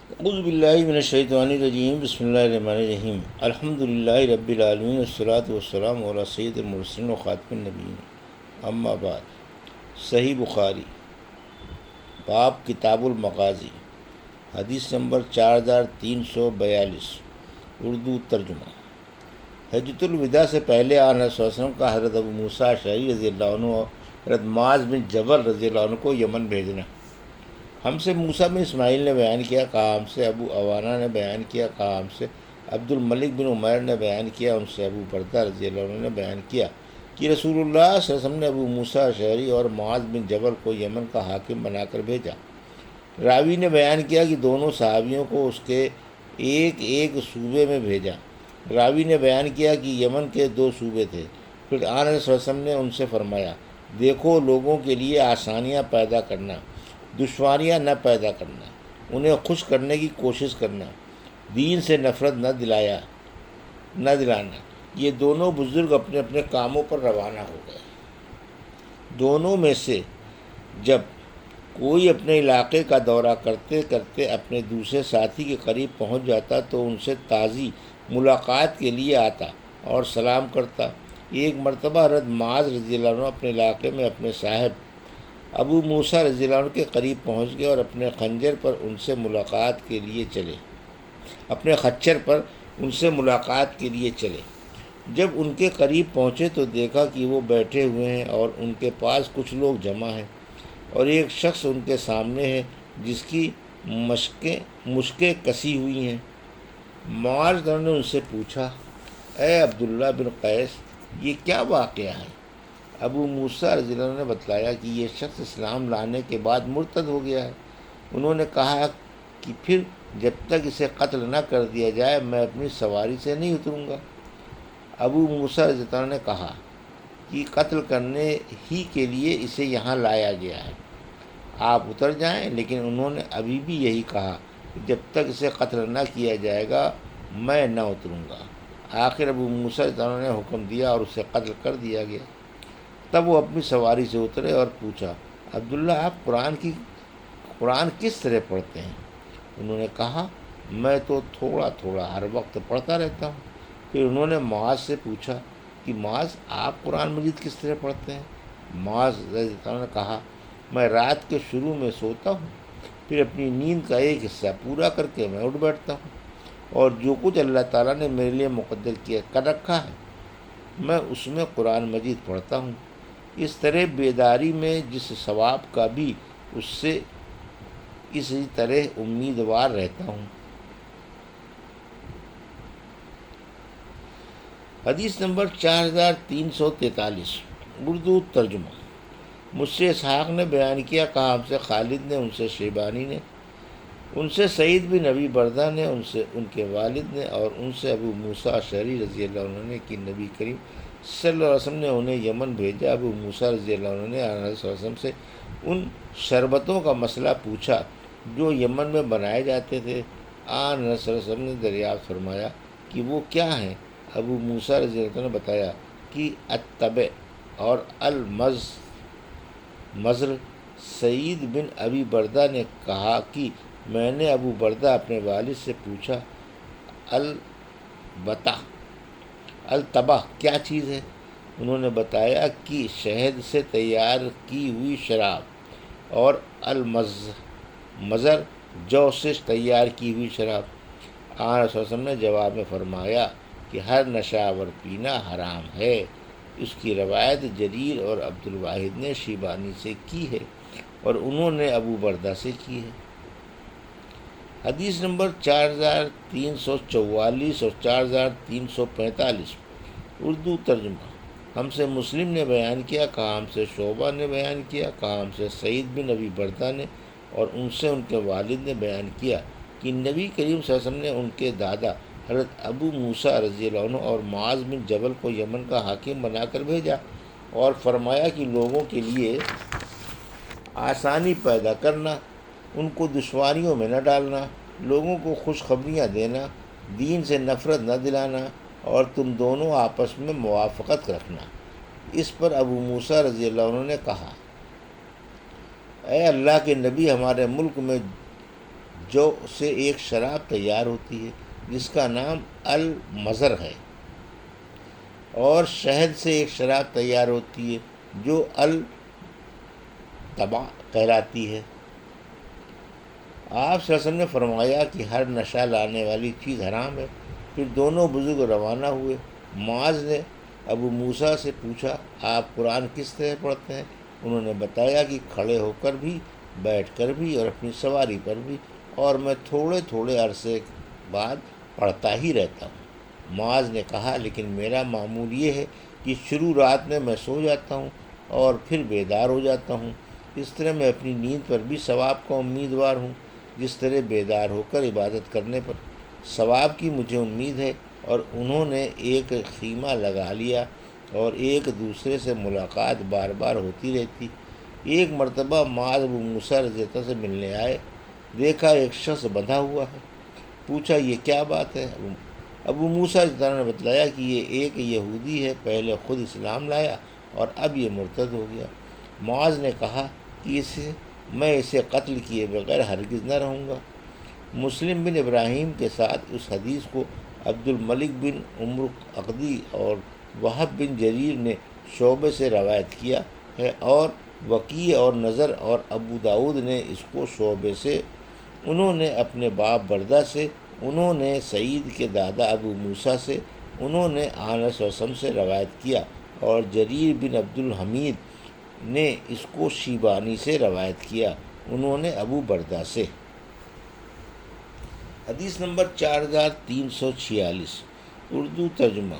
اعوذ باللہ من الشیطان الرجیم، بسم اللہ الرحمن الرحیم، الحمد للہ رب العالمین، والصلاۃ والسلام علی سید المرسلین و خاتم النبیین، اما بعد۔ صحیح بخاری، باب کتاب المغازی، حدیث نمبر 4342، اردو ترجمہ۔ حجۃ الوداع سے پہلے آن صلی اللہ علیہ وسلم کا حضرت ابو موسیٰ اشعری رضی اللہ عنہ اور حضرت معاذ بن جبل رضی اللہ عنہ کو یمن بھیجنا۔ ہم سے موسیٰ بن اسماعیل نے بیان کیا، کہا ہم سے ابو عوانہ نے بیان کیا، کہا ہم سے عبد الملک بن عمیر نے بیان کیا، ان سے ابو بردہ رضی اللہ عنہ نے بیان کیا کہ رسول اللہ صلی اللہ علیہ وسلم نے ابو موسیٰ اشعری اور معاذ بن جبل کو یمن کا حاکم بنا کر بھیجا۔ راوی نے بیان کیا کہ دونوں صحابیوں کو اس کے ایک ایک صوبے میں بھیجا۔ راوی نے بیان کیا کہ یمن کے 2 صوبے تھے۔ پھر آن صلی اللہ علیہ وسلم نے ان سے فرمایا، دیکھو لوگوں کے لیے آسانیاں پیدا کرنا، دشواریاں نہ پیدا کرنا، انہیں خوش کرنے کی کوشش کرنا، دین سے نفرت نہ دلانا۔ یہ دونوں بزرگ اپنے اپنے کاموں پر روانہ ہو گئے۔ دونوں میں سے جب کوئی اپنے علاقے کا دورہ کرتے کرتے اپنے دوسرے ساتھی کے قریب پہنچ جاتا تو ان سے تازی ملاقات کے لیے آتا اور سلام کرتا۔ ایک مرتبہ حضرت معاذ رضی اللہ عنہ اپنے علاقے میں اپنے صاحب ابو موسیٰ رضی اللہ عنہ کے قریب پہنچ گئے اور اپنے خنجر پر ان سے ملاقات کے لیے چلے۔ جب ان کے قریب پہنچے تو دیکھا کہ وہ بیٹھے ہوئے ہیں اور ان کے پاس کچھ لوگ جمع ہیں، اور ایک شخص ان کے سامنے ہے جس کی مشکیں کسی ہوئی ہیں۔ معاذ نے ان سے پوچھا، اے عبداللہ بن قیس، یہ کیا واقعہ ہے؟ ابو موسیٰ رضی اللہ عنہ نے بتلایا کہ یہ شخص اسلام لانے کے بعد مرتد ہو گیا ہے۔ انہوں نے کہا کہ پھر جب تک اسے قتل نہ کر دیا جائے میں اپنی سواری سے نہیں اتروں گا۔ ابو موسیٰ رضی اللہ عنہ نے کہا کہ قتل کرنے ہی کے لیے اسے یہاں لایا گیا ہے، آپ اتر جائیں۔ لیکن انہوں نے ابھی بھی یہی کہا کہ جب تک اسے قتل نہ کیا جائے گا میں نہ اتروں گا۔ آخر ابو موسیٰ رضی اللہ عنہ نے حکم دیا اور اسے قتل کر دیا گیا۔ تب وہ اپنی سواری سے اترے اور پوچھا، عبداللہ آپ قرآن کس طرح پڑھتے ہیں؟ انہوں نے کہا، میں تو تھوڑا تھوڑا ہر وقت پڑھتا رہتا ہوں۔ پھر انہوں نے معاذ سے پوچھا کہ معاذ آپ قرآن مجید کس طرح پڑھتے ہیں؟ معاذ رضی اللہ عنہ نے کہا، میں رات کے شروع میں سوتا ہوں، پھر اپنی نیند کا ایک حصہ پورا کر کے میں اٹھ بیٹھتا ہوں، اور جو کچھ اللہ تعالیٰ نے میرے لیے مقدر کر رکھا ہے میں اس میں قرآن مجید پڑھتا ہوں۔ اس طرح بیداری میں جس ثواب کا بھی اس سے اسی طرح امیدوار رہتا ہوں۔ حدیث نمبر 4343، اردو ترجمہ۔ مجھ سے اسحاق نے بیان کیا، کہا ہم سے خالد نے، ان سے شیبانی نے، ان سے سعید بن ابی بردہ نے، ان سے ان کے والد نے، اور ان سے ابو موسیٰ اشعری رضی اللہ عنہ نے کہ نبی کریم صلی اللہ علیہ وسلم نے انہیں یمن بھیجا۔ ابو موسیٰ رضی اللہ عنہ نے آن صلی اللہ علیہ وسلم سے ان شربتوں کا مسئلہ پوچھا جو یمن میں بنائے جاتے تھے۔ آن صلی اللہ علیہ وسلم نے دریافت فرمایا کہ وہ کیا ہیں؟ ابو موسیٰ رضی اللہ عنہ نے بتایا کہ التبع اور مزر۔ سعید بن ابی بردہ نے کہا کہ میں نے ابو بردہ اپنے والد سے پوچھا، التبع کیا چیز ہے؟ انہوں نے بتایا کہ شہد سے تیار کی ہوئی شراب، اور المزر جو سے تیار کی ہوئی شراب۔ آن رسول اللہ نے جواب میں فرمایا کہ ہر نشاور پینا حرام ہے۔ اس کی روایت جریر اور عبد الواحد نے شیبانی سے کی ہے اور انہوں نے ابو بردہ سے کی ہے۔ حدیث نمبر 4344 اور 4345، اردو ترجمہ۔ ہم سے مسلم نے بیان کیا، کہا ہم سے شعبہ نے بیان کیا، کہا ہم سے سعید بن ابی بردہ نے، اور ان سے ان کے والد نے بیان کیا کہ نبی کریم صلی اللہ علیہ وسلم نے ان کے دادا حضرت ابو موسیٰ رضی اللہ عنہ اور معاذ بن جبل کو یمن کا حاکم بنا کر بھیجا اور فرمایا کہ لوگوں کے لیے آسانی پیدا کرنا، ان کو دشواریوں میں نہ ڈالنا، لوگوں کو خوشخبریاں دینا، دین سے نفرت نہ دلانا، اور تم دونوں آپس میں موافقت رکھنا۔ اس پر ابو موسیٰ رضی اللہ عنہ نے کہا، اے اللہ کے نبی، ہمارے ملک میں جو سے ایک شراب تیار ہوتی ہے جس کا نام المزر ہے، اور شہد سے ایک شراب تیار ہوتی ہے جو الطبع کہلاتی ہے۔ آپ صلی اللہ علیہ وسلم نے فرمایا کہ ہر نشہ لانے والی چیز حرام ہے۔ پھر دونوں بزرگ روانہ ہوئے۔ معاذ نے ابو موسیٰ سے پوچھا، آپ قرآن کس طرح پڑھتے ہیں؟ انہوں نے بتایا کہ کھڑے ہو کر بھی، بیٹھ کر بھی اور اپنی سواری پر بھی، اور میں تھوڑے تھوڑے عرصے بعد پڑھتا ہی رہتا ہوں۔ معاذ نے کہا، لیکن میرا معمول یہ ہے کہ شروع رات میں سو جاتا ہوں اور پھر بیدار ہو جاتا ہوں۔ اس طرح میں اپنی نیند پر بھی ثواب کا امیدوار ہوں، جس طرح بیدار ہو کر عبادت کرنے پر ثواب کی مجھے امید ہے۔ اور انہوں نے ایک خیمہ لگا لیا اور ایک دوسرے سے ملاقات بار بار ہوتی رہتی۔ ایک مرتبہ معاذ ابو موسیٰ رضی اللہ عنہ سے ملنے آئے، دیکھا ایک شخص بندھا ہوا ہے۔ پوچھا، یہ کیا بات ہے؟ ابو موسیٰ رضی اللہ عنہ نے بتلایا کہ یہ ایک یہودی ہے، پہلے خود اسلام لایا اور اب یہ مرتد ہو گیا۔ معاذ نے کہا کہ میں اسے قتل کیے بغیر ہرگز نہ رہوں گا۔ مسلم بن ابراہیم کے ساتھ اس حدیث کو عبد الملک بن عمرو عقدی اور وہب بن جریر نے شعبے سے روایت کیا ہے، اور وکیع اور نظر اور ابو داؤد نے اس کو شعبے سے، انہوں نے اپنے باپ بردہ سے، انہوں نے سعید کے دادا ابو موسیٰ سے، انہوں نے آنس صلی اللہ علیہ وسلم سے روایت کیا، اور جریر بن عبد الحمید نے اس کو شیبانی سے روایت کیا، انہوں نے ابو بردہ سے۔ حدیث نمبر 4346، اردو ترجمہ۔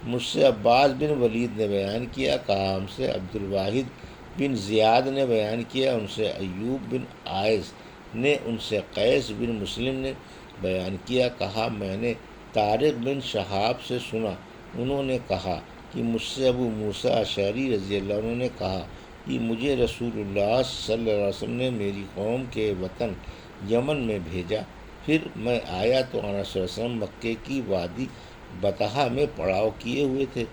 مجھ سے عباس بن ولید نے بیان کیا، کہا ہم سے عبد الواحد بن زیاد نے بیان کیا، ان سے ایوب بن عائض نے، ان سے قیس بن مسلم نے بیان کیا، کہا میں نے طارق بن شہاب سے سنا، انہوں نے کہا کہ مجھ سے ابو موسیٰ اشعری رضی اللہ عنہ نے کہا کہ مجھے رسول اللہ صلی اللہ علیہ وسلم نے میری قوم کے وطن یمن میں بھیجا، پھر میں آیا تو آنس صلی اللہ علیہ وسلم مکے کی وادی بطحا میں پڑاؤ کیے ہوئے تھے۔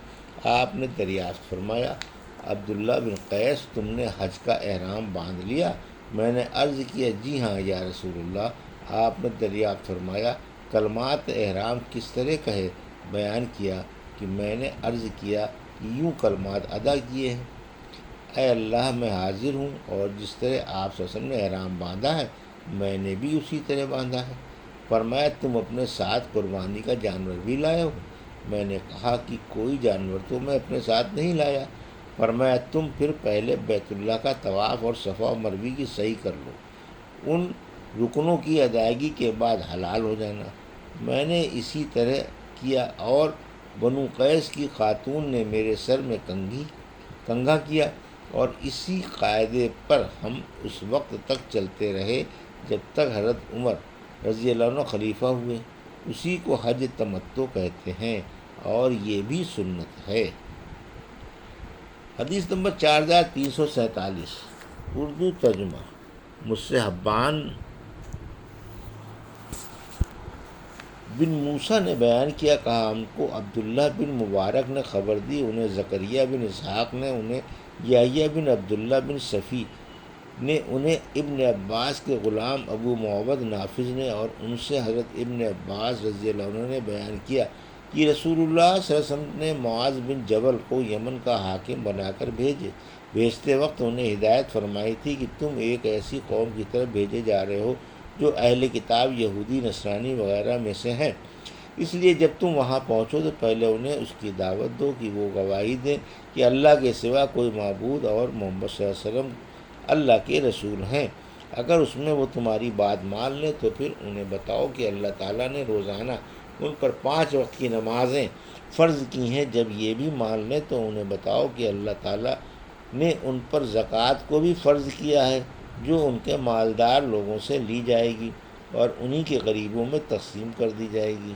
آپ نے دریافت فرمایا، عبداللہ بن قیس، تم نے حج کا احرام باندھ لیا؟ میں نے عرض کیا، جی ہاں یا رسول اللہ۔ آپ نے دریافت فرمایا، کلمات احرام کس طرح کہے؟ بیان کیا کہ میں نے عرض کیا کہ یوں کلمات ادا کیے ہیں، اے اللہ میں حاضر ہوں، اور جس طرح آپ صلی اللہ علیہ وسلم نے احرام باندھا ہے میں نے بھی اسی طرح باندھا ہے۔ فرمایا، تم اپنے ساتھ قربانی کا جانور بھی لائے ہو؟ میں نے کہا کہ کوئی جانور تو میں اپنے ساتھ نہیں لایا۔ فرمایا، تم پھر پہلے بیت اللہ کا طواف اور صفا و مروہ کی سعی کر لو، ان رکنوں کی ادائیگی کے بعد حلال ہو جانا۔ میں نے اسی طرح کیا، اور بنو قیس کی خاتون نے میرے سر میں کنگھا کیا، اور اسی قاعدے پر ہم اس وقت تک چلتے رہے جب تک حضرت عمر رضی اللہ عنہ خلیفہ ہوئے۔ اسی کو حج تمتع کہتے ہیں، اور یہ بھی سنت ہے۔ حدیث نمبر 4347، اردو ترجمہ۔ مجھ سے حبان بن موسیٰ نے بیان کیا، کہا ہم کو عبداللہ بن مبارک نے خبر دی، انہیں زکریا بن اسحاق نے، انہیں یحییٰ بن عبداللہ بن صفی نے، انہیں ابن عباس کے غلام ابو معبد نافذ نے، اور ان سے حضرت ابن عباس رضی اللہ عنہ نے بیان کیا کہ رسول اللہ صلی اللہ علیہ وسلم نے معاذ بن جبل کو یمن کا حاکم بنا کر بھیجتے وقت انہیں ہدایت فرمائی تھی کہ تم ایک ایسی قوم کی طرف بھیجے جا رہے ہو جو اہل کتاب یہودی نصرانی وغیرہ میں سے ہیں، اس لیے جب تم وہاں پہنچو تو پہلے انہیں اس کی دعوت دو کہ وہ گواہی دیں کہ اللہ کے سوا کوئی معبود، اور محمد صلی اللہ علیہ وسلم اللہ کے رسول ہیں۔ اگر اس میں وہ تمہاری بات مان لیں تو پھر انہیں بتاؤ کہ اللہ تعالیٰ نے روزانہ ان پر 5 وقت کی نمازیں فرض کی ہیں۔ جب یہ بھی مان لیں تو انہیں بتاؤ کہ اللہ تعالیٰ نے ان پر زکوٰۃ کو بھی فرض کیا ہے، جو ان کے مالدار لوگوں سے لی جائے گی اور انہی کے غریبوں میں تقسیم کر دی جائے گی۔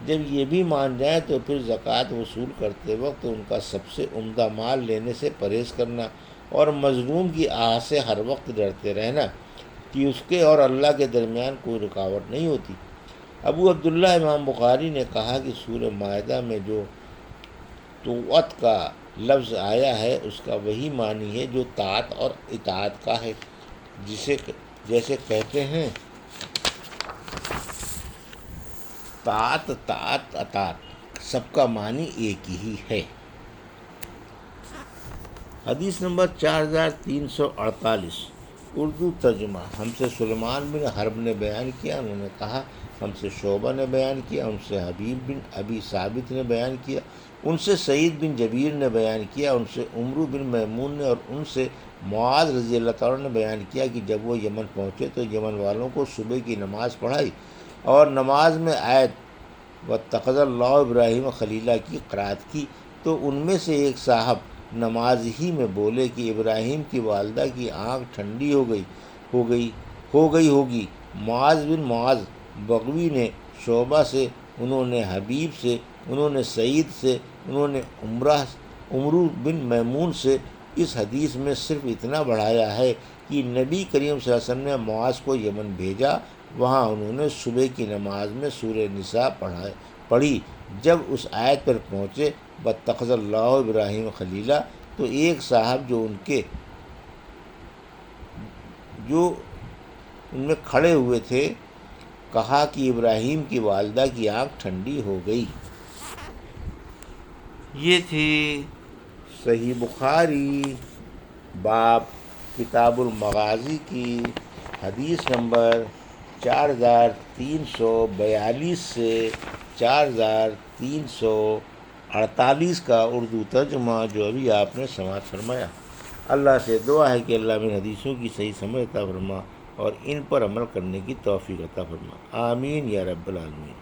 جب یہ بھی مان جائیں تو پھر زکوٰۃ وصول کرتے وقت ان کا سب سے عمدہ مال لینے سے پرہیز کرنا، اور مظلوم کی آہ سے ہر وقت ڈرتے رہنا کہ اس کے اور اللہ کے درمیان کوئی رکاوٹ نہیں ہوتی۔ ابو عبداللہ امام بخاری نے کہا کہ سورہ مائدہ میں جو طوعت کا لفظ آیا ہے اس کا وہی معنی ہے جو طاعت اور اطاعت کا ہے، جیسے کہتے ہیں طاعت طاعت اطاعت سب کا معنی ایک ہی ہے۔ حدیث نمبر 4348 اردو ترجمہ۔ ہم سے سلیمان بن حرب نے بیان کیا، انہوں نے کہا ہم سے شعبہ نے بیان کیا، ان سے حبیب بن ابی ثابت نے بیان کیا، ان سے سعید بن جبیر نے بیان کیا، ان سے عمرو بن میمون نے، اور ان سے معاذ رضی اللہ تعالیٰ نے بیان کیا کہ جب وہ یمن پہنچے تو یمن والوں کو صبح کی نماز پڑھائی اور نماز میں آیت واتخذ اللہ ابراہیم خلیلہ کی قرأت کی، تو ان میں سے ایک صاحب نماز ہی میں بولے کہ ابراہیم کی والدہ کی آنکھ ٹھنڈی ہو گئی ہوگی۔ معاذ بن معاذ بغوی نے شعبہ سے، انہوں نے حبیب سے، انہوں نے سعید سے، انہوں نے عمرو بن میمون سے اس حدیث میں صرف اتنا بڑھایا ہے کہ نبی کریم صلی اللہ علیہ وسلم نے معاذ کو یمن بھیجا، وہاں انہوں نے صبح کی نماز میں سورہ نساء پڑھی۔ جب اس آیت پر پہنچے واتخذ اللہ ابراہیم خلیلہ، تو ایک صاحب جو ان میں کھڑے ہوئے تھے کہا کہ ابراہیم کی والدہ کی آنکھ ٹھنڈی ہو گئی۔ یہ تھی صحیح بخاری باب کتاب المغازی کی حدیث نمبر 4342 سے 4348 کا اردو ترجمہ جو ابھی آپ نے سماعت فرمایا۔ اللہ سے دعا ہے کہ اللہ میں حدیثوں کی صحیح سمجھ عطا فرما اور ان پر عمل کرنے کی توفیق عطا فرما، آمین یا رب العالمین۔